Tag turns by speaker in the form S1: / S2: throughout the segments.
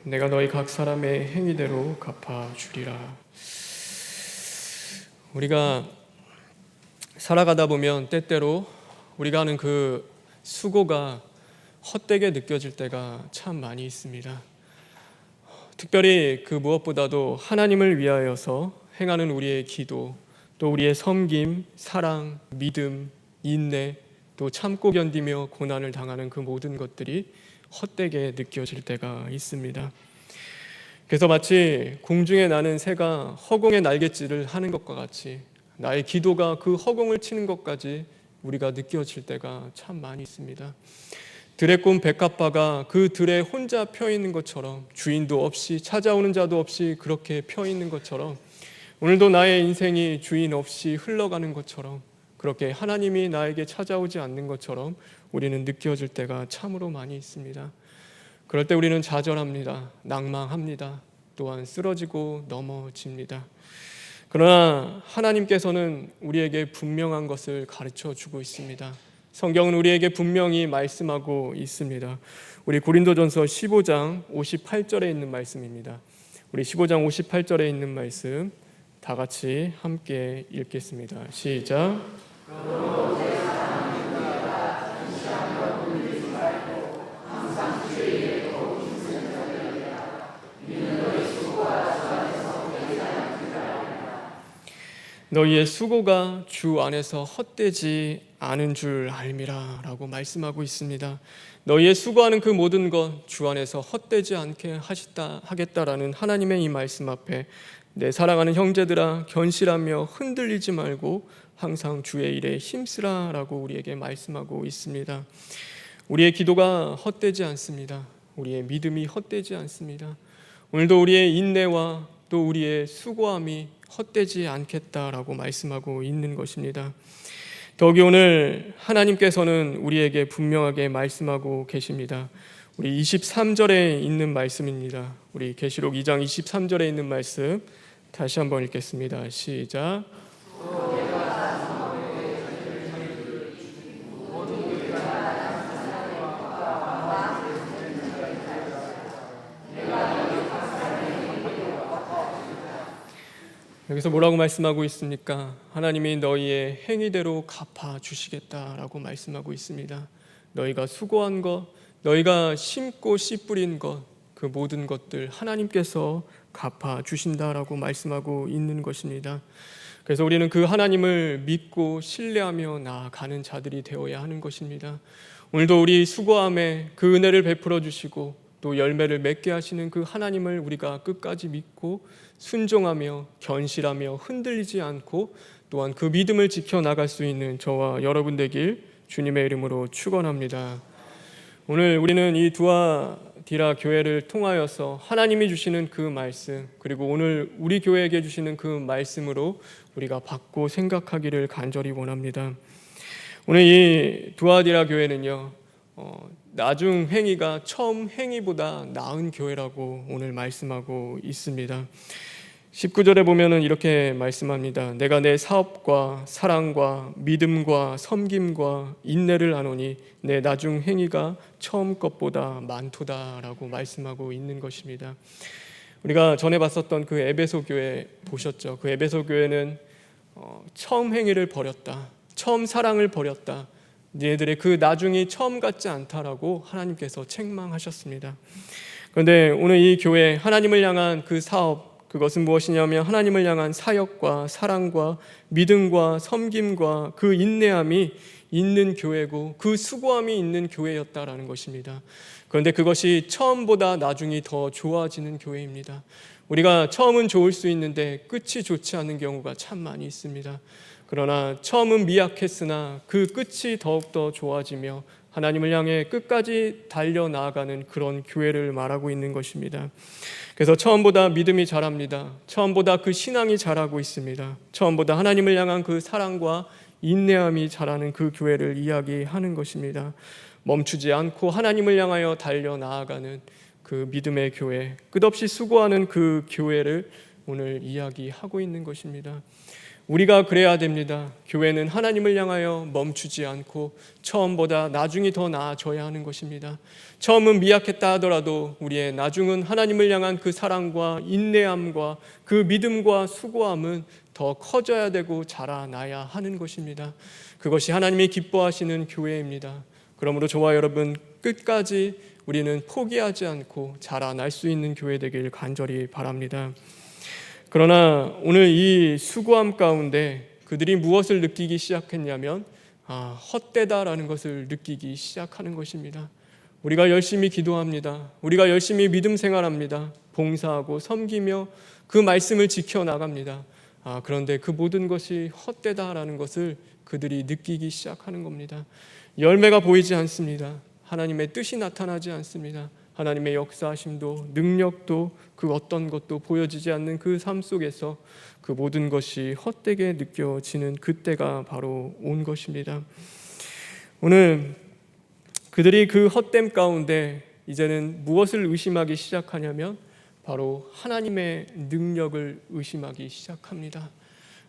S1: 내가 너희 각 사람의 행위대로 갚아주리라. 우리가 살아가다 보면 때때로 우리가 하는 그 수고가 헛되게 느껴질 때가 참 많이 있습니다. 특별히 그 무엇보다도 하나님을 위하여서 행하는 우리의 기도, 또 우리의 섬김, 사랑, 믿음, 인내, 또 참고 견디며 고난을 당하는 그 모든 것들이 헛되게 느껴질 때가 있습니다. 그래서 마치 공중에 나는 새가 허공에 날갯짓을 하는 것과 같이 나의 기도가 그 허공을 치는 것까지 우리가 느껴질 때가 참 많이 있습니다. 들의 꿈 백합화가 그 들에 혼자 펴 있는 것처럼, 주인도 없이 찾아오는 자도 없이 그렇게 펴 있는 것처럼, 오늘도 나의 인생이 주인 없이 흘러가는 것처럼, 그렇게 하나님이 나에게 찾아오지 않는 것처럼 우리는 느껴질 때가 참으로 많이 있습니다. 그럴 때 우리는 좌절합니다. 낭망합니다. 또한 쓰러지고 넘어집니다. 그러나 하나님께서는 우리에게 분명한 것을 가르쳐 주고 있습니다. 성경은 우리에게 분명히 말씀하고 있습니다. 우리 고린도전서 15장 58절에 있는 말씀입니다. 우리 15장 58절에 있는 말씀 다 같이 함께 읽겠습니다. 시작. 너희의 수고가 주 안에서 헛되지 않은 줄 알미라 라고 말씀하고 있습니다. 너희의 수고하는 그 모든 것 주 안에서 헛되지 않게 하겠다라는 하나님의 이 말씀 앞에 내 사랑하는 형제들아, 견실하며 흔들리지 말고 항상 주의 일에 힘쓰라 라고 우리에게 말씀하고 있습니다. 우리의 기도가 헛되지 않습니다. 우리의 믿음이 헛되지 않습니다. 오늘도 우리의 인내와 또 우리의 수고함이 헛되지 않겠다라고 말씀하고 있는 것입니다. 더욱이 오늘 하나님께서는 우리에게 분명하게 말씀하고 계십니다. 우리 23절에 있는 말씀입니다. 우리 계시록 2장 23절에 있는 말씀 다시 한번 읽겠습니다. 시작. 여기서 뭐라고 말씀하고 있습니까? 하나님이 너희의 행위대로 갚아주시겠다라고 말씀하고 있습니다. 너희가 수고한 것, 너희가 심고 씨 뿌린 것, 그 모든 것들 하나님께서 갚아주신다라고 말씀하고 있는 것입니다. 그래서 우리는 그 하나님을 믿고 신뢰하며 나아가는 자들이 되어야 하는 것입니다. 오늘도 우리 수고함에 그 은혜를 베풀어 주시고 또 열매를 맺게 하시는 그 하나님을 우리가 끝까지 믿고 순종하며 견실하며 흔들리지 않고 또한 그 믿음을 지켜나갈 수 있는 저와 여러분 되길 주님의 이름으로 축원합니다. 오늘 우리는 이 두아디라 교회를 통하여서 하나님이 주시는 그 말씀, 그리고 오늘 우리 교회에게 주시는 그 말씀으로 우리가 받고 생각하기를 간절히 원합니다. 오늘 이 두아디라 교회는요, 나중 행위가 처음 행위보다 나은 교회라고 오늘 말씀하고 있습니다. 19절에 보면은 이렇게 말씀합니다. 내가 내 사업과 사랑과 믿음과 섬김과 인내를 아노니 내 나중 행위가 처음 것보다 많도다라고 말씀하고 있는 것입니다. 우리가 전에 봤었던 그 에베소 교회 보셨죠? 그 에베소 교회는 처음 행위를 버렸다, 처음 사랑을 버렸다, 너희들의 그 나중이 처음 같지 않다라고 하나님께서 책망하셨습니다. 그런데 오늘 이 교회 하나님을 향한 그 사업, 그것은 무엇이냐면 하나님을 향한 사역과 사랑과 믿음과 섬김과 그 인내함이 있는 교회고 그 수고함이 있는 교회였다라는 것입니다. 그런데 그것이 처음보다 나중이 더 좋아지는 교회입니다. 우리가 처음은 좋을 수 있는데 끝이 좋지 않은 경우가 참 많이 있습니다. 그러나 처음은 미약했으나 그 끝이 더욱더 좋아지며 하나님을 향해 끝까지 달려나가는 그런 교회를 말하고 있는 것입니다. 그래서 처음보다 믿음이 자랍니다. 처음보다 그 신앙이 자라고 있습니다. 처음보다 하나님을 향한 그 사랑과 인내함이 자라는 그 교회를 이야기하는 것입니다. 멈추지 않고 하나님을 향하여 달려나가는 그 믿음의 교회, 끝없이 수고하는 그 교회를 오늘 이야기하고 있는 것입니다. 우리가 그래야 됩니다. 교회는 하나님을 향하여 멈추지 않고 처음보다 나중이 더 나아져야 하는 것입니다. 처음은 미약했다 하더라도 우리의 나중은 하나님을 향한 그 사랑과 인내함과 그 믿음과 수고함은 더 커져야 되고 자라나야 하는 것입니다. 그것이 하나님이 기뻐하시는 교회입니다. 그러므로 저와 여러분 끝까지 우리는 포기하지 않고 자라날 수 있는 교회 되길 간절히 바랍니다. 그러나 오늘 이 수고함 가운데 그들이 무엇을 느끼기 시작했냐면 헛되다라는 것을 느끼기 시작하는 것입니다. 우리가 열심히 기도합니다. 우리가 열심히 믿음 생활합니다. 봉사하고 섬기며 그 말씀을 지켜나갑니다. 그런데 그 모든 것이 헛되다라는 것을 그들이 느끼기 시작하는 겁니다. 열매가 보이지 않습니다. 하나님의 뜻이 나타나지 않습니다. 하나님의 역사하심도 능력도 그 어떤 것도 보여지지 않는 그 삶 속에서 그 모든 것이 헛되게 느껴지는 그때가 바로 온 것입니다. 오늘 그들이 그 헛됨 가운데 이제는 무엇을 의심하기 시작하냐면 바로 하나님의 능력을 의심하기 시작합니다.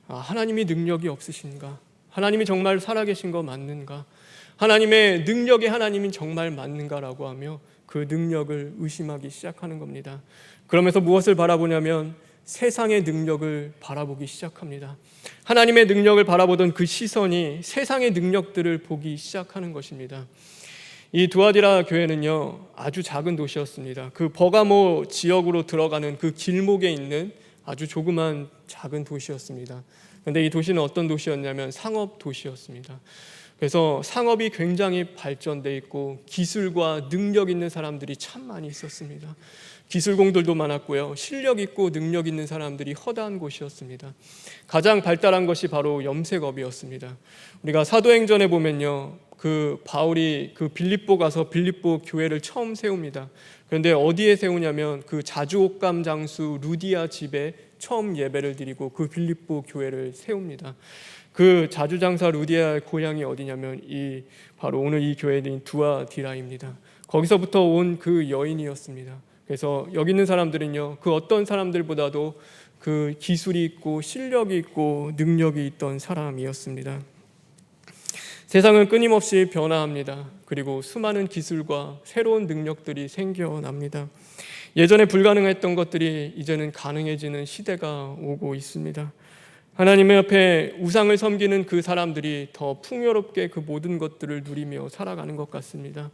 S1: 하나님이 능력이 없으신가? 하나님이 정말 살아계신 거 맞는가? 하나님의 능력이 하나님이 정말 맞는가라고 하며 그 능력을 의심하기 시작하는 겁니다. 그러면서 무엇을 바라보냐면 세상의 능력을 바라보기 시작합니다. 하나님의 능력을 바라보던 그 시선이 세상의 능력들을 보기 시작하는 것입니다. 이 두아디라 교회는요 아주 작은 도시였습니다. 그 버가모 지역으로 들어가는 그 길목에 있는 아주 조그만 작은 도시였습니다. 그런데 이 도시는 어떤 도시였냐면 상업 도시였습니다. 그래서 상업이 굉장히 발전돼 있고 기술과 능력 있는 사람들이 참 많이 있었습니다. 기술공들도 많았고요. 실력 있고 능력 있는 사람들이 허다한 곳이었습니다. 가장 발달한 것이 바로 염색업이었습니다. 우리가 사도행전에 보면요. 그 바울이 그 빌립보 가서 빌립보 교회를 처음 세웁니다. 그런데 어디에 세우냐면 그 자주옥감 장수 루디아 집에 처음 예배를 드리고 그 빌립보 교회를 세웁니다. 그 자주장사 루디아의 고향이 어디냐면 바로 오늘 이 교회인 두아디라입니다. 거기서부터 온 그 여인이었습니다. 그래서 여기 있는 사람들은요 그 어떤 사람들보다도 그 기술이 있고 실력이 있고 능력이 있던 사람이었습니다. 세상은 끊임없이 변화합니다. 그리고 수많은 기술과 새로운 능력들이 생겨납니다. 예전에 불가능했던 것들이 이제는 가능해지는 시대가 오고 있습니다. 하나님의 옆에 우상을 섬기는 그 사람들이 더 풍요롭게 그 모든 것들을 누리며 살아가는 것 같습니다.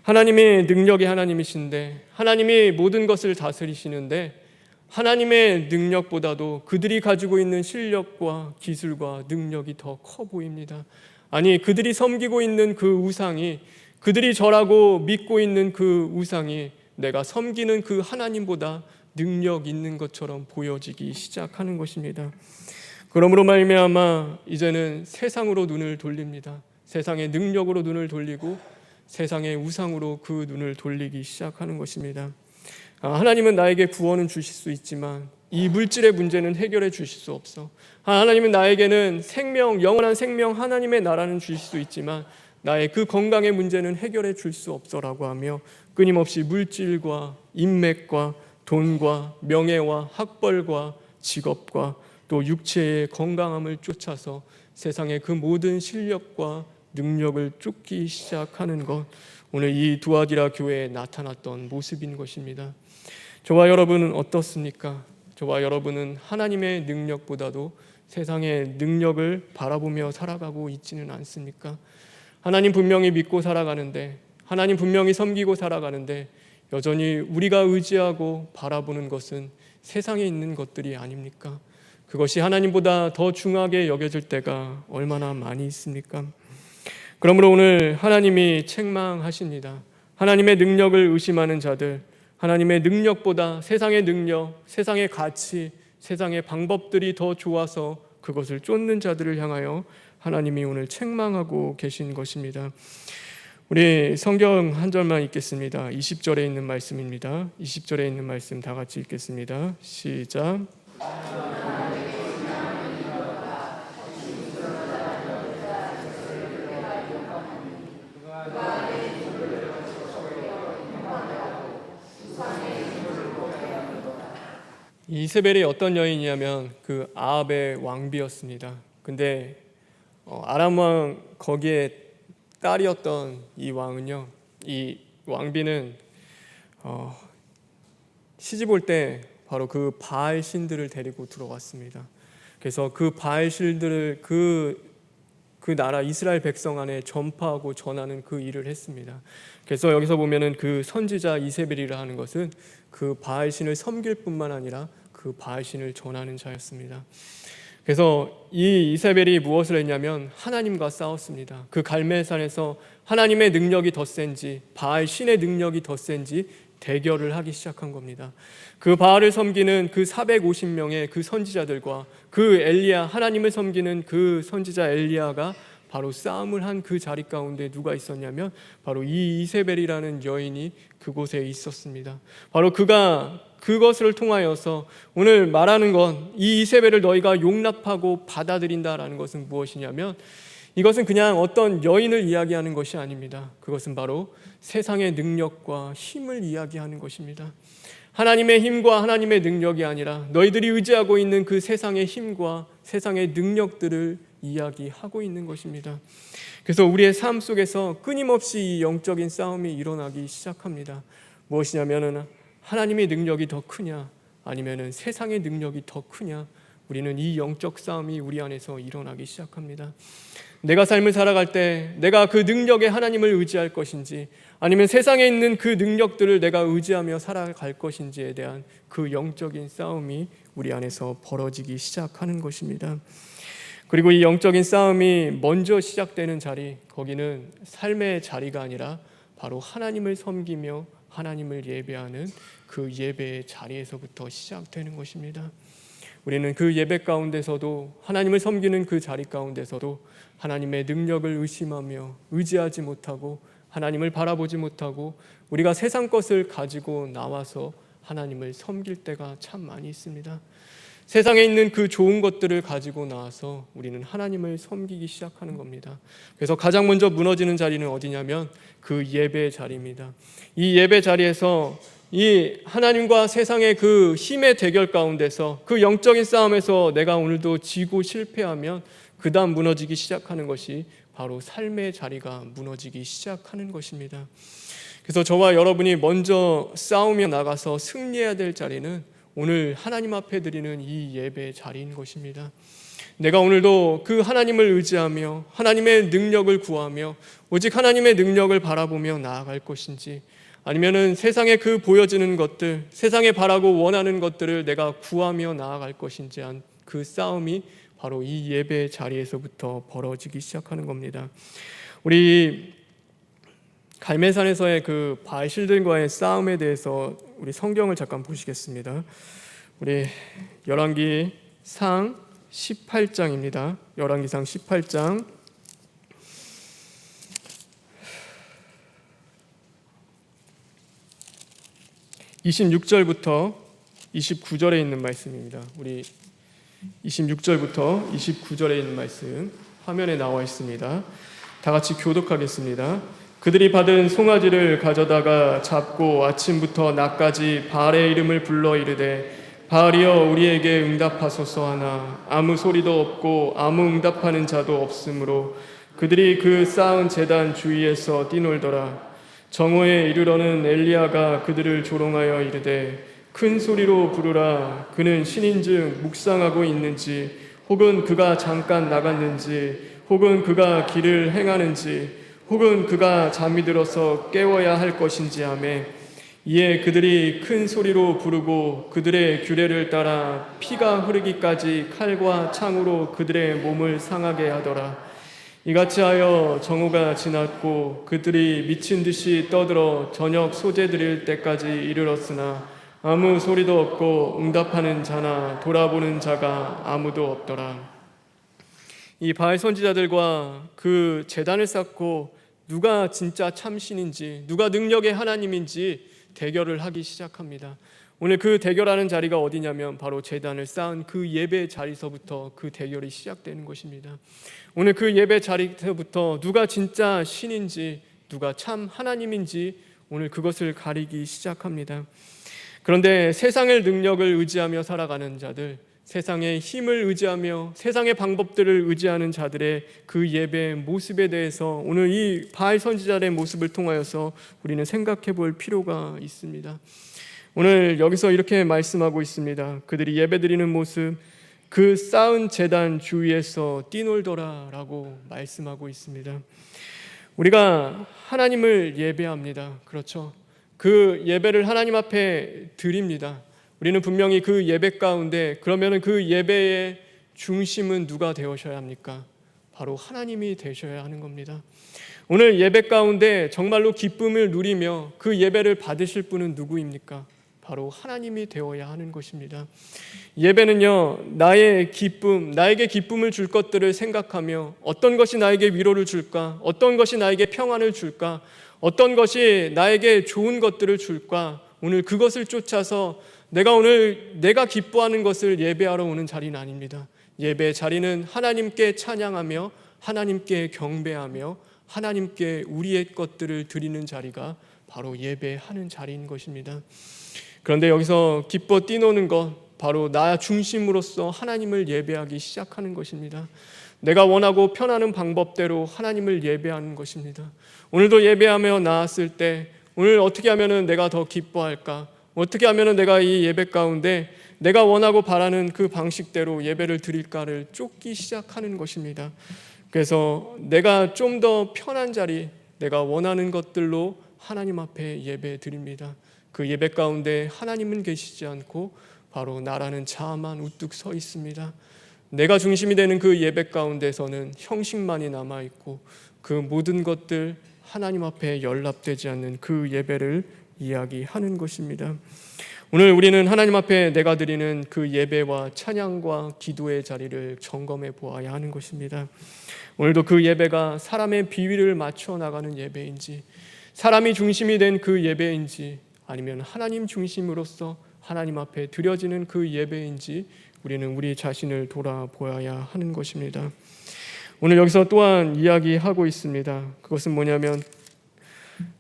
S1: 하나님의 능력이 하나님이신데 하나님이 모든 것을 다스리시는데 하나님의 능력보다도 그들이 가지고 있는 실력과 기술과 능력이 더 커 보입니다. 아니 그들이 섬기고 있는 그 우상이 그들이 절하고 믿고 있는 그 우상이 내가 섬기는 그 하나님보다 능력 있는 것처럼 보여지기 시작하는 것입니다. 그러므로 말미암아 이제는 세상으로 눈을 돌립니다. 세상의 능력으로 눈을 돌리고 세상의 우상으로 그 눈을 돌리기 시작하는 것입니다. 하나님은 나에게 구원은 주실 수 있지만 이 물질의 문제는 해결해 주실 수 없어. 하나님은 나에게는 생명, 영원한 생명 하나님의 나라는 주실 수 있지만 나의 그 건강의 문제는 해결해 줄 수 없어라고 하며 끊임없이 물질과 인맥과 돈과 명예와 학벌과 직업과 또 육체의 건강함을 쫓아서 세상의 그 모든 실력과 능력을 쫓기 시작하는 것, 오늘 이 두아디라 교회에 나타났던 모습인 것입니다. 저와 여러분은 어떻습니까? 저와 여러분은 하나님의 능력보다도 세상의 능력을 바라보며 살아가고 있지는 않습니까? 하나님 분명히 믿고 살아가는데, 하나님 분명히 섬기고 살아가는데 여전히 우리가 의지하고 바라보는 것은 세상에 있는 것들이 아닙니까? 그것이 하나님보다 더 중하게 여겨질 때가 얼마나 많이 있습니까? 그러므로 오늘 하나님이 책망하십니다. 하나님의 능력을 의심하는 자들, 하나님의 능력보다 세상의 능력, 세상의 가치, 세상의 방법들이 더 좋아서 그것을 쫓는 자들을 향하여 하나님이 오늘 책망하고 계신 것입니다. 우리 성경 한 절만 읽겠습니다. 20절에 있는 말씀입니다. 20절에 있는 말씀 다 같이 읽겠습니다. 시작. 이세벨이 어떤 여인이냐면 그 아합의 왕비였습니다. 근데 아람 왕 거기에 딸이었던 이 왕은요, 이 왕비는 시집 올 때 바로 그 바알 신들을 데리고 들어왔습니다. 그래서 그 바알 신들을 그 나라 이스라엘 백성 안에 전파하고 전하는 그 일을 했습니다. 그래서 여기서 보면은 그 선지자 이세벨이라 하는 것은 그 바알 신을 섬길 뿐만 아니라 그 바알 신을 전하는 자였습니다. 그래서 이 이세벨이 무엇을 했냐면 하나님과 싸웠습니다. 그 갈멜산에서 하나님의 능력이 더 센지 바알 신의 능력이 더 센지 대결을 하기 시작한 겁니다. 그 바알을 섬기는 그 450명의 그 선지자들과 그 엘리야, 하나님을 섬기는 그 선지자 엘리야가 바로 싸움을 한 그 자리 가운데 누가 있었냐면 바로 이 이세벨이라는 여인이 그곳에 있었습니다. 바로 그가 그것을 통하여서 오늘 말하는 건 이 이세벨을 너희가 용납하고 받아들인다라는 것은 무엇이냐면 이것은 그냥 어떤 여인을 이야기하는 것이 아닙니다. 그것은 바로 세상의 능력과 힘을 이야기하는 것입니다. 하나님의 힘과 하나님의 능력이 아니라 너희들이 의지하고 있는 그 세상의 힘과 세상의 능력들을 이야기하고 있는 것입니다. 그래서 우리의 삶 속에서 끊임없이 이 영적인 싸움이 일어나기 시작합니다. 무엇이냐면은 하나님의 능력이 더 크냐 아니면은 세상의 능력이 더 크냐, 우리는 이 영적 싸움이 우리 안에서 일어나기 시작합니다. 내가 삶을 살아갈 때 내가 그 능력에 하나님을 의지할 것인지 아니면 세상에 있는 그 능력들을 내가 의지하며 살아갈 것인지에 대한 그 영적인 싸움이 우리 안에서 벌어지기 시작하는 것입니다. 그리고 이 영적인 싸움이 먼저 시작되는 자리, 거기는 삶의 자리가 아니라 바로 하나님을 섬기며 하나님을 예배하는 그 예배의 자리에서부터 시작되는 것입니다. 우리는 그 예배 가운데서도 하나님을 섬기는 그 자리 가운데서도 하나님의 능력을 의심하며 의지하지 못하고 하나님을 바라보지 못하고 우리가 세상 것을 가지고 나와서 하나님을 섬길 때가 참 많이 있습니다. 세상에 있는 그 좋은 것들을 가지고 나와서 우리는 하나님을 섬기기 시작하는 겁니다. 그래서 가장 먼저 무너지는 자리는 어디냐면 그 예배의 자리입니다. 이 예배 자리에서 이 하나님과 세상의 그 힘의 대결 가운데서 그 영적인 싸움에서 내가 오늘도 지고 실패하면 그 다음 무너지기 시작하는 것이 바로 삶의 자리가 무너지기 시작하는 것입니다. 그래서 저와 여러분이 먼저 싸우며 나가서 승리해야 될 자리는 오늘 하나님 앞에 드리는 이 예배의 자리인 것입니다. 내가 오늘도 그 하나님을 의지하며 하나님의 능력을 구하며 오직 하나님의 능력을 바라보며 나아갈 것인지, 아니면은 세상에 그 보여지는 것들, 세상에 바라고 원하는 것들을 내가 구하며 나아갈 것인지 한 그 싸움이 바로 이 예배의 자리에서부터 벌어지기 시작하는 겁니다. 우리 갈멜산에서의 그 바알신들과의 싸움에 대해서 우리 성경을 잠깐 보시겠습니다. 우리 열왕기상 18장입니다. 열왕기상 18장 26절부터 29절에 있는 말씀입니다. 우리 26절부터 29절에 있는 말씀 화면에 나와 있습니다. 다 같이 교독하겠습니다. 그들이 받은 송아지를 가져다가 잡고 아침부터 낮까지 바알의 이름을 불러 이르되 바알이여 우리에게 응답하소서 하나 아무 소리도 없고 아무 응답하는 자도 없으므로 그들이 그 쌓은 제단 주위에서 뛰놀더라. 정오에 이르러는 엘리야가 그들을 조롱하여 이르되 큰 소리로 부르라. 그는 신인즉 묵상하고 있는지 혹은 그가 잠깐 나갔는지 혹은 그가 길을 행하는지 혹은 그가 잠이 들어서 깨워야 할 것인지 하매 이에 그들이 큰 소리로 부르고 그들의 규례를 따라 피가 흐르기까지 칼과 창으로 그들의 몸을 상하게 하더라. 이같이 하여 정오가 지났고 그들이 미친 듯이 떠들어 저녁 소재 드릴 때까지 이르렀으나 아무 소리도 없고 응답하는 자나 돌아보는 자가 아무도 없더라. 이 바알 선지자들과 그 제단을 쌓고 누가 진짜 참신인지 누가 능력의 하나님인지 대결을 하기 시작합니다. 오늘 그 대결하는 자리가 어디냐면 바로 제단을 쌓은 그 예배 자리서부터 그 대결이 시작되는 것입니다. 오늘 그 예배 자리서부터 누가 진짜 신인지 누가 참 하나님인지 오늘 그것을 가리기 시작합니다. 그런데 세상의 능력을 의지하며 살아가는 자들, 세상의 힘을 의지하며 세상의 방법들을 의지하는 자들의 그 예배의 모습에 대해서 오늘 이 바알 선지자의 모습을 통하여서 우리는 생각해 볼 필요가 있습니다. 오늘 여기서 이렇게 말씀하고 있습니다. 그들이 예배드리는 모습, 그 쌓은 제단 주위에서 뛰놀더라 라고 말씀하고 있습니다. 우리가 하나님을 예배합니다. 그렇죠? 그 예배를 하나님 앞에 드립니다. 우리는 분명히 그 예배 가운데, 그러면 그 예배의 중심은 누가 되셔야 합니까? 바로 하나님이 되셔야 하는 겁니다. 오늘 예배 가운데 정말로 기쁨을 누리며 그 예배를 받으실 분은 누구입니까? 바로 하나님이 되어야 하는 것입니다. 예배는요, 나의 기쁨, 나에게 기쁨을 줄 것들을 생각하며 어떤 것이 나에게 위로를 줄까? 어떤 것이 나에게 평안을 줄까? 어떤 것이 나에게 좋은 것들을 줄까? 오늘 그것을 쫓아서 내가 기뻐하는 것을 예배하러 오는 자리는 아닙니다. 예배의 자리는 하나님께 찬양하며 하나님께 경배하며 하나님께 우리의 것들을 드리는 자리가 바로 예배하는 자리인 것입니다. 그런데 여기서 기뻐 뛰노는 것, 바로 나 중심으로서 하나님을 예배하기 시작하는 것입니다. 내가 원하고 편하는 방법대로 하나님을 예배하는 것입니다. 오늘도 예배하며 나왔을 때 오늘 어떻게 하면 내가 더 기뻐할까? 어떻게 하면 내가 이 예배 가운데 내가 원하고 바라는 그 방식대로 예배를 드릴까를 쫓기 시작하는 것입니다. 그래서 내가 좀 더 편한 자리, 내가 원하는 것들로 하나님 앞에 예배 드립니다. 그 예배 가운데 하나님은 계시지 않고 바로 나라는 자만 우뚝 서 있습니다. 내가 중심이 되는 그 예배 가운데서는 형식만이 남아있고 그 모든 것들 하나님 앞에 연락되지 않는 그 예배를 이야기하는 것입니다. 오늘 우리는 하나님 앞에 내가 드리는 그 예배와 찬양과 기도의 자리를 점검해 보아야 하는 것입니다. 오늘도 그 예배가 사람의 비위를 맞춰 나가는 예배인지, 사람이 중심이 된 그 예배인지, 아니면 하나님 중심으로서 하나님 앞에 드려지는 그 예배인지 우리는 우리 자신을 돌아보아야 하는 것입니다. 오늘 여기서 또한 이야기하고 있습니다. 그것은 뭐냐면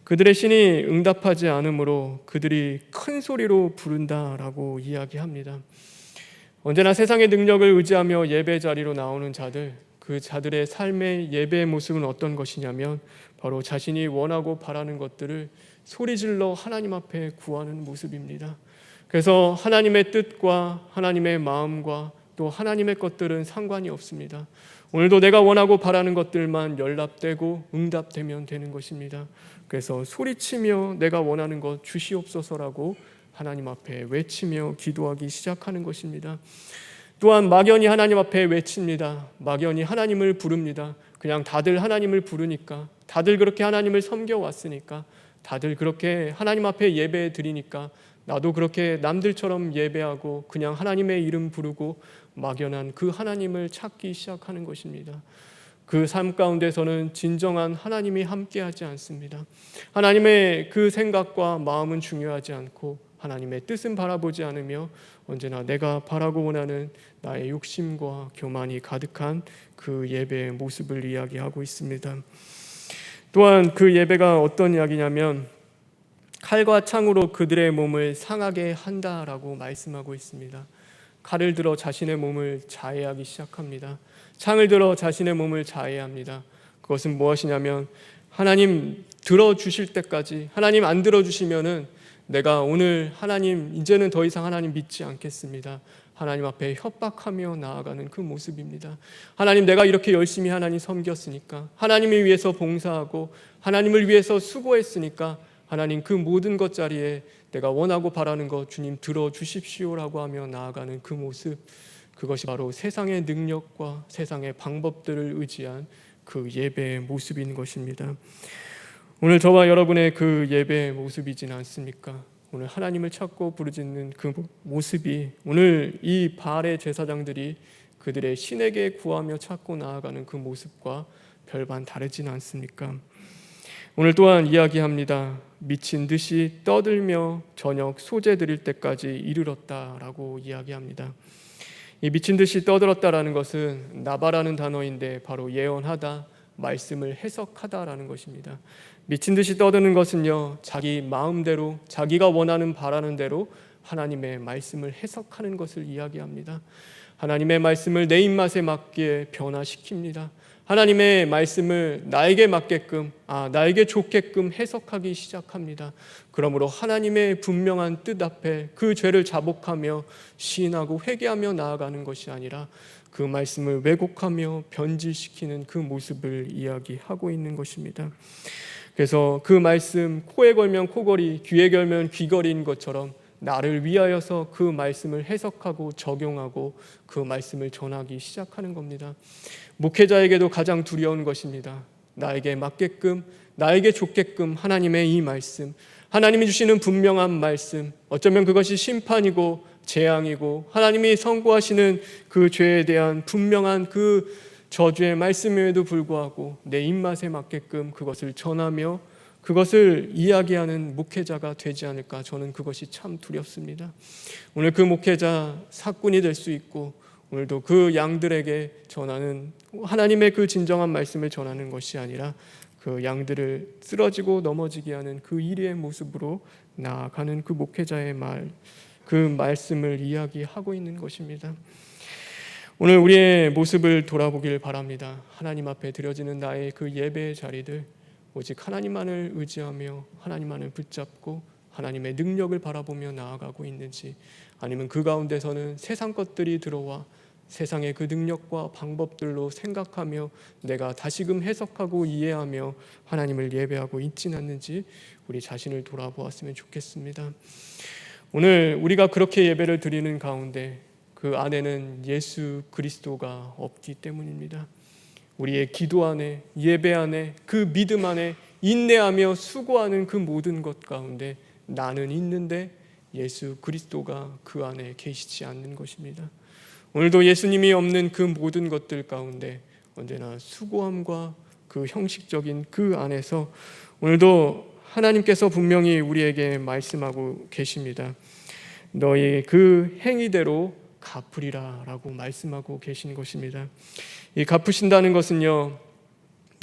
S1: 그들의 신이 응답하지 않으므로 그들이 큰 소리로 부른다라고 이야기합니다. 언제나 세상의 능력을 의지하며 예배 자리로 나오는 자들, 그 자들의 삶의 예배의 모습은 어떤 것이냐면 바로 자신이 원하고 바라는 것들을 소리질러 하나님 앞에 구하는 모습입니다. 그래서 하나님의 뜻과 하나님의 마음과 또 하나님의 것들은 상관이 없습니다. 오늘도 내가 원하고 바라는 것들만 연락되고 응답되면 되는 것입니다. 그래서 소리치며 내가 원하는 것 주시옵소서라고 하나님 앞에 외치며 기도하기 시작하는 것입니다. 또한 막연히 하나님 앞에 외칩니다. 막연히 하나님을 부릅니다. 그냥 다들 하나님을 부르니까, 다들 그렇게 하나님을 섬겨왔으니까, 다들 그렇게 하나님 앞에 예배 드리니까 나도 그렇게 남들처럼 예배하고 그냥 하나님의 이름 부르고 막연한 그 하나님을 찾기 시작하는 것입니다. 그 삶 가운데서는 진정한 하나님이 함께하지 않습니다. 하나님의 그 생각과 마음은 중요하지 않고 하나님의 뜻은 바라보지 않으며 언제나 내가 바라고 원하는 나의 욕심과 교만이 가득한 그 예배의 모습을 이야기하고 있습니다. 또한 그 예배가 어떤 이야기냐면 칼과 창으로 그들의 몸을 상하게 한다라고 말씀하고 있습니다. 칼을 들어 자신의 몸을 자해하기 시작합니다. 창을 들어 자신의 몸을 자해합니다. 그것은 무엇이냐면 하나님 들어주실 때까지, 하나님 안 들어주시면은 내가 오늘 하나님 이제는 더 이상 하나님 믿지 않겠습니다. 하나님 앞에 협박하며 나아가는 그 모습입니다. 하나님, 내가 이렇게 열심히 하나님 섬겼으니까, 하나님을 위해서 봉사하고 하나님을 위해서 수고했으니까 하나님 그 모든 것 자리에 내가 원하고 바라는 것 주님 들어주십시오라고 하며 나아가는 그 모습, 그것이 바로 세상의 능력과 세상의 방법들을 의지한 그 예배의 모습인 것입니다. 오늘 저와 여러분의 그 예배의 모습이지는 않습니까? 오늘 하나님을 찾고 부르짖는 그 모습이 오늘 이 바알의 제사장들이 그들의 신에게 구하며 찾고 나아가는 그 모습과 별반 다르지는 않습니까? 오늘 또한 이야기합니다. 미친 듯이 떠들며 저녁 소재 드릴 때까지 이르렀다라고 이야기합니다. 이 미친 듯이 떠들었다라는 것은 나바라는 단어인데 바로 예언하다, 말씀을 해석하다라는 것입니다. 미친 듯이 떠드는 것은요, 자기 마음대로 자기가 원하는 바라는 대로 하나님의 말씀을 해석하는 것을 이야기합니다. 하나님의 말씀을 내 입맛에 맞게 변화시킵니다. 하나님의 말씀을 나에게 맞게끔, 나에게 좋게끔 해석하기 시작합니다. 그러므로 하나님의 분명한 뜻 앞에 그 죄를 자복하며 시인하고 회개하며 나아가는 것이 아니라 그 말씀을 왜곡하며 변질시키는 그 모습을 이야기하고 있는 것입니다. 그래서 그 말씀, 코에 걸면 코걸이, 귀에 걸면 귀걸이인 것처럼 나를 위하여서 그 말씀을 해석하고 적용하고 그 말씀을 전하기 시작하는 겁니다. 목회자에게도 가장 두려운 것입니다. 나에게 맞게끔, 나에게 좋게끔 하나님의 이 말씀, 하나님이 주시는 분명한 말씀, 어쩌면 그것이 심판이고 재앙이고 하나님이 선고하시는 그 죄에 대한 분명한 그 저주의 말씀임에도 불구하고 내 입맛에 맞게끔 그것을 전하며 그것을 이야기하는 목회자가 되지 않을까, 저는 그것이 참 두렵습니다. 오늘 그 목회자 사꾼이 될 수 있고 오늘도 그 양들에게 전하는 하나님의 그 진정한 말씀을 전하는 것이 아니라 그 양들을 쓰러지고 넘어지게 하는 그 이리의 모습으로 나아가는 그 목회자의 그 말씀을 이야기하고 있는 것입니다. 오늘 우리의 모습을 돌아보길 바랍니다. 하나님 앞에 드려지는 나의 그 예배의 자리들, 오직 하나님만을 의지하며 하나님만을 붙잡고 하나님의 능력을 바라보며 나아가고 있는지, 아니면 그 가운데서는 세상 것들이 들어와 세상의 그 능력과 방법들로 생각하며 내가 다시금 해석하고 이해하며 하나님을 예배하고 있지는 않는지 우리 자신을 돌아보았으면 좋겠습니다. 오늘 우리가 그렇게 예배를 드리는 가운데 그 안에는 예수 그리스도가 없기 때문입니다. 우리의 기도 안에, 예배 안에, 그 믿음 안에 인내하며 수고하는 그 모든 것 가운데 나는 있는데 예수 그리스도가 그 안에 계시지 않는 것입니다. 오늘도 예수님이 없는 그 모든 것들 가운데 언제나 수고함과 그 형식적인 그 안에서 오늘도 하나님께서 분명히 우리에게 말씀하고 계십니다. 너희 그 행위대로 갚으리라 라고 말씀하고 계신 것입니다. 이 갚으신다는 것은요,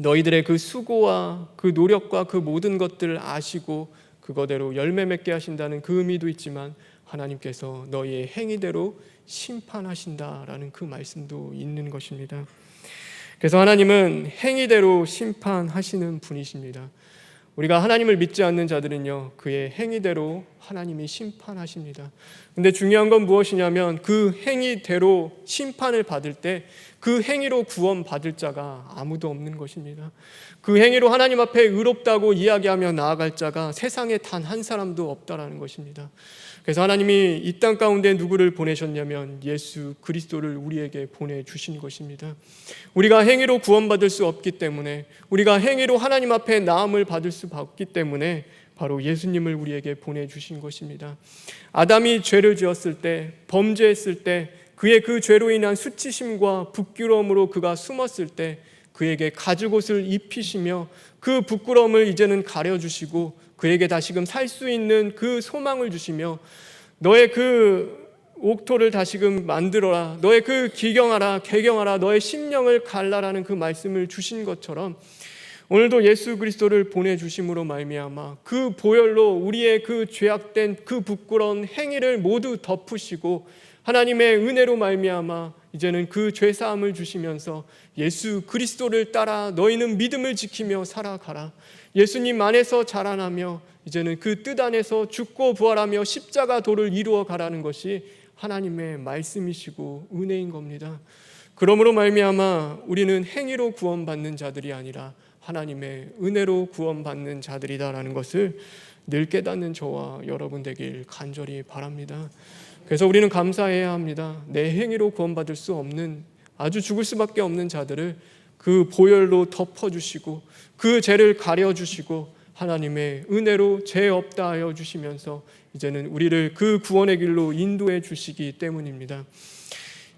S1: 너희들의 그 수고와 그 노력과 그 모든 것들을 아시고 그거대로 열매 맺게 하신다는 그 의미도 있지만 하나님께서 너희의 행위대로 심판하신다라는 그 말씀도 있는 것입니다. 그래서 하나님은 행위대로 심판하시는 분이십니다. 우리가 하나님을 믿지 않는 자들은요, 그의 행위대로 하나님이 심판하십니다. 근데 중요한 건 무엇이냐면 그 행위대로 심판을 받을 때 그 행위로 구원받을 자가 아무도 없는 것입니다. 그 행위로 하나님 앞에 의롭다고 이야기하며 나아갈 자가 세상에 단 한 사람도 없다라는 것입니다. 그래서 하나님이 이 땅 가운데 누구를 보내셨냐면 예수 그리스도를 우리에게 보내주신 것입니다. 우리가 행위로 구원받을 수 없기 때문에, 우리가 행위로 하나님 앞에 나음을 받을 수 없기 때문에 바로 예수님을 우리에게 보내주신 것입니다. 아담이 죄를 지었을 때, 범죄했을 때 그의 그 죄로 인한 수치심과 부끄러움으로 그가 숨었을 때 그에게 가죽옷을 입히시며 그 부끄러움을 이제는 가려주시고 그에게 다시금 살 수 있는 그 소망을 주시며 너의 그 옥토를 다시금 만들어라, 너의 그 기경하라, 개경하라, 너의 심령을 갈라라는 그 말씀을 주신 것처럼 오늘도 예수 그리스도를 보내주심으로 말미암아 그 보혈로 우리의 그 죄악된 그 부끄러운 행위를 모두 덮으시고 하나님의 은혜로 말미암아 이제는 그 죄사함을 주시면서 예수 그리스도를 따라 너희는 믿음을 지키며 살아가라, 예수님 안에서 자라나며 이제는 그 뜻 안에서 죽고 부활하며 십자가 도를 이루어 가라는 것이 하나님의 말씀이시고 은혜인 겁니다. 그러므로 말미암아 우리는 행위로 구원받는 자들이 아니라 하나님의 은혜로 구원받는 자들이다라는 것을 늘 깨닫는 저와 여러분 되길 간절히 바랍니다. 그래서 우리는 감사해야 합니다. 내 행위로 구원받을 수 없는, 아주 죽을 수밖에 없는 자들을 그 보혈로 덮어주시고 그 죄를 가려주시고 하나님의 은혜로 죄 없다 하여 주시면서 이제는 우리를 그 구원의 길로 인도해 주시기 때문입니다.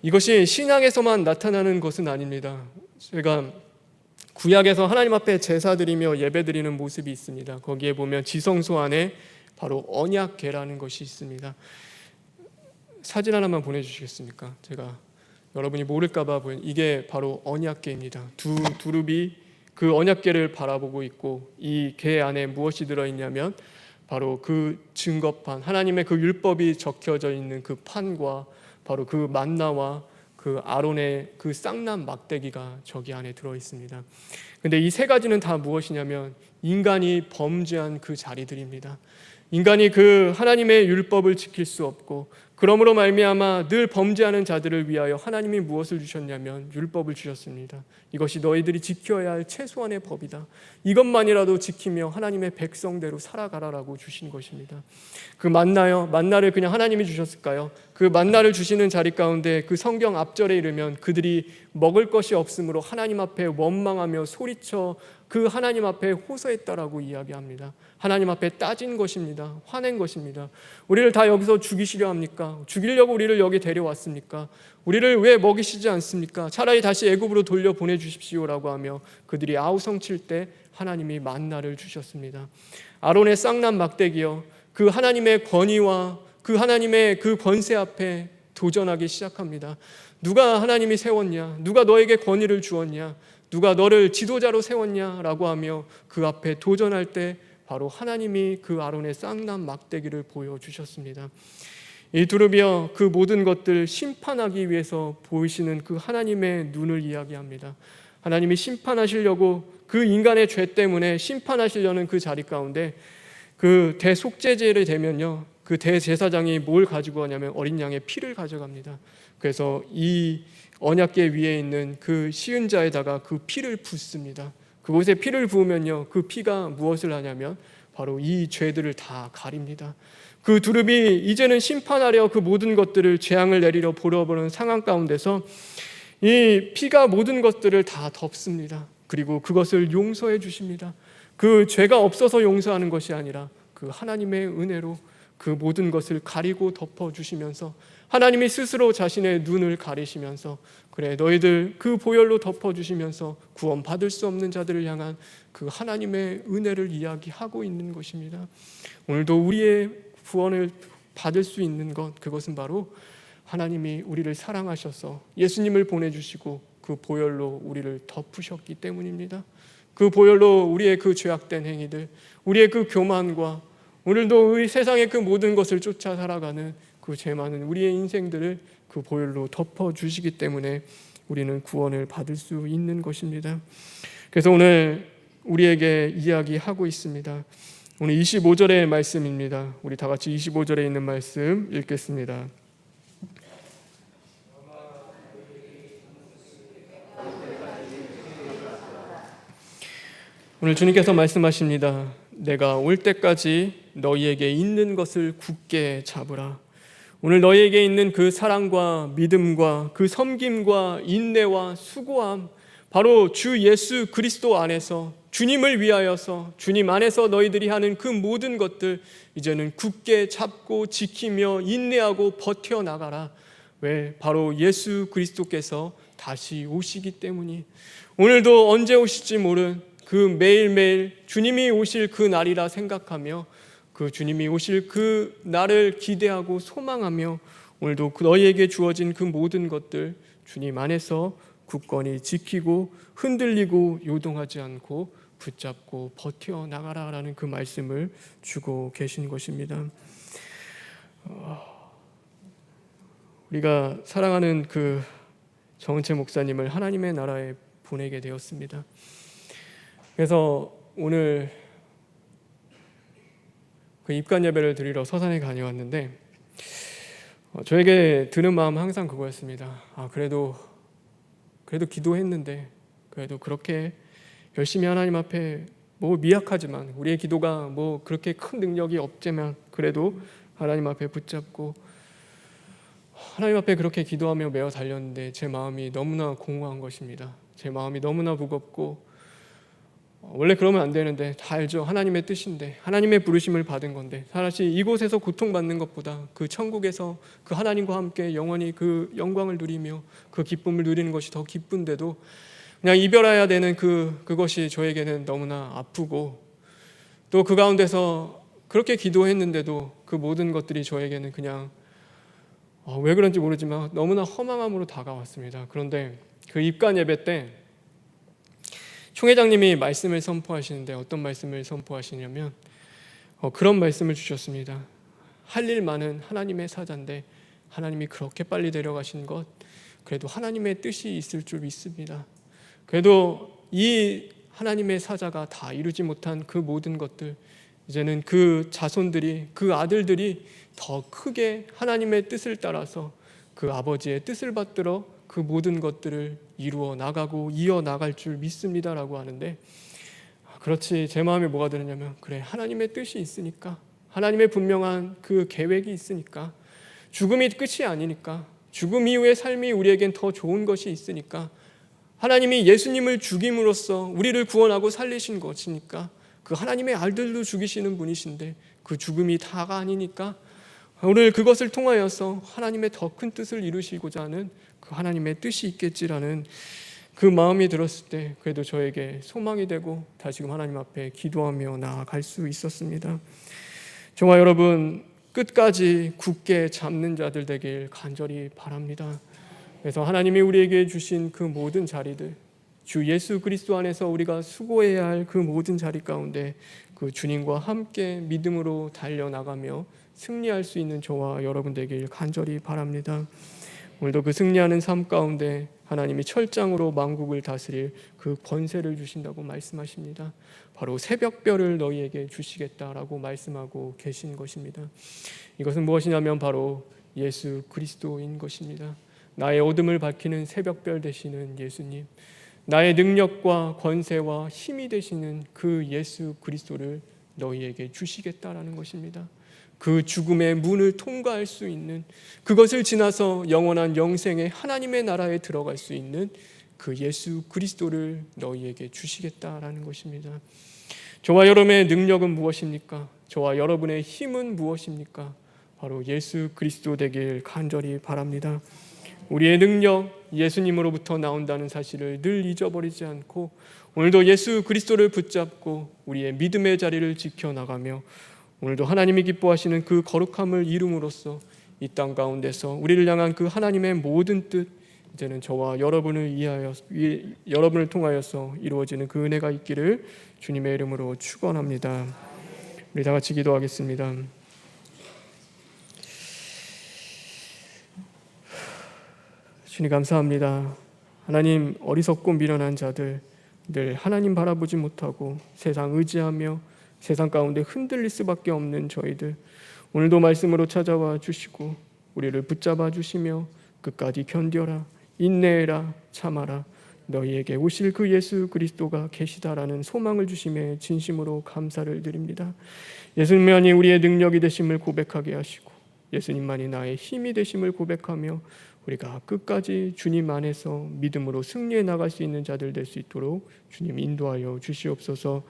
S1: 이것이 신앙에서만 나타나는 것은 아닙니다. 제가 구약에서 하나님 앞에 제사 드리며 예배 드리는 모습이 있습니다. 거기에 보면 지성소 안에 바로 언약궤라는 것이 있습니다. 사진 하나만 보내주시겠습니까? 제가 여러분이 모를까봐 이게 바로 언약궤입니다. 두룹이 그 언약궤를 바라보고 있고 이 궤 안에 무엇이 들어있냐면 바로 그 증거판, 하나님의 그 율법이 적혀져 있는 그 판과 바로 그 만나와 그 아론의 그 쌍난 막대기가 저기 안에 들어 있습니다. 근데 이 세 가지는 다 무엇이냐면 인간이 범죄한 그 자리들입니다. 인간이 그 하나님의 율법을 지킬 수 없고, 그러므로 말미암아 늘 범죄하는 자들을 위하여 하나님이 무엇을 주셨냐면 율법을 주셨습니다. 이것이 너희들이 지켜야 할 최소한의 법이다. 이것만이라도 지키며 하나님의 백성대로 살아가라라고 주신 것입니다. 그 만나요? 만나를 그냥 하나님이 주셨을까요? 그 만나를 주시는 자리 가운데 그 성경 앞절에 이르면 그들이 먹을 것이 없으므로 하나님 앞에 원망하며 소리쳐 그 하나님 앞에 호소했다라고 이야기합니다. 하나님 앞에 따진 것입니다. 화낸 것입니다. 우리를 다 여기서 죽이시려 합니까? 죽이려고 우리를 여기 데려왔습니까? 우리를 왜 먹이시지 않습니까? 차라리 다시 애굽으로 돌려 보내주십시오라고 하며 그들이 아우성칠 때 하나님이 만나를 주셨습니다. 아론의 쌍난 막대기요, 그 하나님의 권위와 그 하나님의 그 권세 앞에 도전하기 시작합니다. 누가 하나님이 세웠냐? 누가 너에게 권위를 주었냐? 누가 너를 지도자로 세웠냐라고 하며 그 앞에 도전할 때 바로 하나님이 그 아론의 쌍난 막대기를 보여주셨습니다. 이 두루비어 그 모든 것들 심판하기 위해서 보이시는 그 하나님의 눈을 이야기합니다. 하나님이 심판하시려고 그 인간의 죄 때문에 심판하시려는 그 자리 가운데 그 대속죄제를 되면요, 그 대제사장이 뭘 가지고 가냐면 어린 양의 피를 가져갑니다. 그래서 이 언약궤 위에 있는 그 시은자에다가 그 피를 붓습니다. 그곳에 피를 부으면요, 그 피가 무엇을 하냐면 바로 이 죄들을 다 가립니다. 그 두릅이 이제는 심판하려 그 모든 것들을 재앙을 내리려 보러 보는 상황 가운데서 이 피가 모든 것들을 다 덮습니다. 그리고 그것을 용서해 주십니다. 그 죄가 없어서 용서하는 것이 아니라 그 하나님의 은혜로 그 모든 것을 가리고 덮어주시면서 하나님이 스스로 자신의 눈을 가리시면서 그래 너희들 그 보혈로 덮어주시면서 구원받을 수 없는 자들을 향한 그 하나님의 은혜를 이야기하고 있는 것입니다. 오늘도 우리의 구원을 받을 수 있는 것, 그것은 바로 하나님이 우리를 사랑하셔서 예수님을 보내주시고 그 보혈로 우리를 덮으셨기 때문입니다. 그 보혈로 우리의 그 죄악된 행위들, 우리의 그 교만과 오늘도 우리 세상의 그 모든 것을 쫓아 살아가는 그 죄 많은 우리의 인생들을 그 보혈로 덮어주시기 때문에 우리는 구원을 받을 수 있는 것입니다. 그래서 오늘 우리에게 이야기하고 있습니다. 오늘 25절의 말씀입니다. 우리 다 같이 25절에 있는 말씀 읽겠습니다. 오늘 주님께서 말씀하십니다. 내가 올 때까지 너희에게 있는 것을 굳게 잡으라. 오늘 너희에게 있는 그 사랑과 믿음과 그 섬김과 인내와 수고함, 바로 주 예수 그리스도 안에서 주님을 위하여서 주님 안에서 너희들이 하는 그 모든 것들 이제는 굳게 잡고 지키며 인내하고 버텨나가라. 왜? 바로 예수 그리스도께서 다시 오시기 때문이. 오늘도 언제 오실지 모른 그 매일매일 주님이 오실 그 날이라 생각하며 그 주님이 오실 그 날을 기대하고 소망하며 오늘도 너희에게 주어진 그 모든 것들 주님 안에서 굳건히 지키고 흔들리고 요동하지 않고 붙잡고 버텨나가라라는 그 말씀을 주고 계신 것입니다. 우리가 사랑하는 그 정은채 목사님을 하나님의 나라에 보내게 되었습니다. 그래서 오늘 그 입관 예배를 드리러 서산에 다녀왔는데 저에게 드는 마음은 항상 그거였습니다. 그래도 기도했는데 그래도 그렇게 열심히 하나님 앞에 뭐 미약하지만 우리의 기도가 뭐 그렇게 큰 능력이 없지만 그래도 하나님 앞에 붙잡고 하나님 앞에 그렇게 기도하며 매어 달렸는데 제 마음이 너무나 공허한 것입니다. 제 마음이 너무나 무겁고 원래 그러면 안 되는데 다 알죠. 하나님의 뜻인데 하나님의 부르심을 받은 건데 사실 이곳에서 고통받는 것보다 그 천국에서 그 하나님과 함께 영원히 그 영광을 누리며 그 기쁨을 누리는 것이 더 기쁜데도 그냥 이별해야 되는 그것이 저에게는 너무나 아프고 또 그 가운데서 그렇게 기도했는데도 그 모든 것들이 저에게는 그냥 왜 그런지 모르지만 너무나 허망함으로 다가왔습니다. 그런데 그 입관 예배 때 총회장님이 말씀을 선포하시는데 어떤 말씀을 선포하시냐면 그런 말씀을 주셨습니다. 할 일 많은 하나님의 사자인데 하나님이 그렇게 빨리 데려가신 것, 그래도 하나님의 뜻이 있을 줄 믿습니다. 그래도 이 하나님의 사자가 다 이루지 못한 그 모든 것들, 이제는 그 자손들이, 그 아들들이 더 크게 하나님의 뜻을 따라서 그 아버지의 뜻을 받들어 그 모든 것들을 이루어 나가고 이어 나갈 줄 믿습니다라고 하는데, 그렇지, 제 마음에 뭐가 드느냐면, 그래, 하나님의 뜻이 있으니까, 하나님의 분명한 그 계획이 있으니까, 죽음이 끝이 아니니까, 죽음 이후의 삶이 우리에겐 더 좋은 것이 있으니까, 하나님이 예수님을 죽임으로써 우리를 구원하고 살리신 것이니까, 그 하나님의 아들도 죽이시는 분이신데 그 죽음이 다가 아니니까 오늘 그것을 통하여서 하나님의 더 큰 뜻을 이루시고자 하는 그 하나님의 뜻이 있겠지라는 그 마음이 들었을 때, 그래도 저에게 소망이 되고 다시금 하나님 앞에 기도하며 나아갈 수 있었습니다. 저와 여러분 끝까지 굳게 잡는 자들 되길 간절히 바랍니다. 그래서 하나님이 우리에게 주신 그 모든 자리들, 주 예수 그리스도 안에서 우리가 수고해야 할 그 모든 자리 가운데 그 주님과 함께 믿음으로 달려나가며 승리할 수 있는 저와 여러분 되길 간절히 바랍니다. 오늘도 그 승리하는 삶 가운데 하나님이 철장으로 만국을 다스릴 그 권세를 주신다고 말씀하십니다. 바로 새벽별을 너희에게 주시겠다라고 말씀하고 계신 것입니다. 이것은 무엇이냐면 바로 예수 그리스도인 것입니다. 나의 어둠을 밝히는 새벽별 되시는 예수님, 나의 능력과 권세와 힘이 되시는 그 예수 그리스도를 너희에게 주시겠다라는 것입니다. 그 죽음의 문을 통과할 수 있는, 그것을 지나서 영원한 영생의 하나님의 나라에 들어갈 수 있는 그 예수 그리스도를 너희에게 주시겠다라는 것입니다. 저와 여러분의 능력은 무엇입니까? 저와 여러분의 힘은 무엇입니까? 바로 예수 그리스도 되길 간절히 바랍니다. 우리의 능력, 예수님으로부터 나온다는 사실을 늘 잊어버리지 않고 오늘도 예수 그리스도를 붙잡고 우리의 믿음의 자리를 지켜나가며 오늘도 하나님이 기뻐하시는 그 거룩함을 이룸으로써 이 땅 가운데서 우리를 향한 그 하나님의 모든 뜻, 이제는 저와 여러분을 통하여서 이루어지는 그 은혜가 있기를 주님의 이름으로 축원합니다. 우리 다 같이 기도하겠습니다. 주님 감사합니다. 하나님, 어리석고 미련한 자들, 늘 하나님 바라보지 못하고 세상 의지하며 세상 가운데 흔들릴 수밖에 없는 저희들, 오늘도 말씀으로 찾아와 주시고 우리를 붙잡아 주시며 끝까지 견뎌라, 인내해라, 참아라, 너희에게 오실 그 예수 그리스도가 계시다라는 소망을 주심에 진심으로 감사를 드립니다. 예수님만이 우리의 능력이 되심을 고백하게 하시고 예수님만이 나의 힘이 되심을 고백하며 우리가 끝까지 주님 안에서 믿음으로 승리해 나갈 수 있는 자들 될 수 있도록 주님 인도하여 주시옵소서.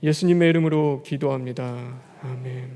S1: 예수님의 이름으로 기도합니다. 아멘.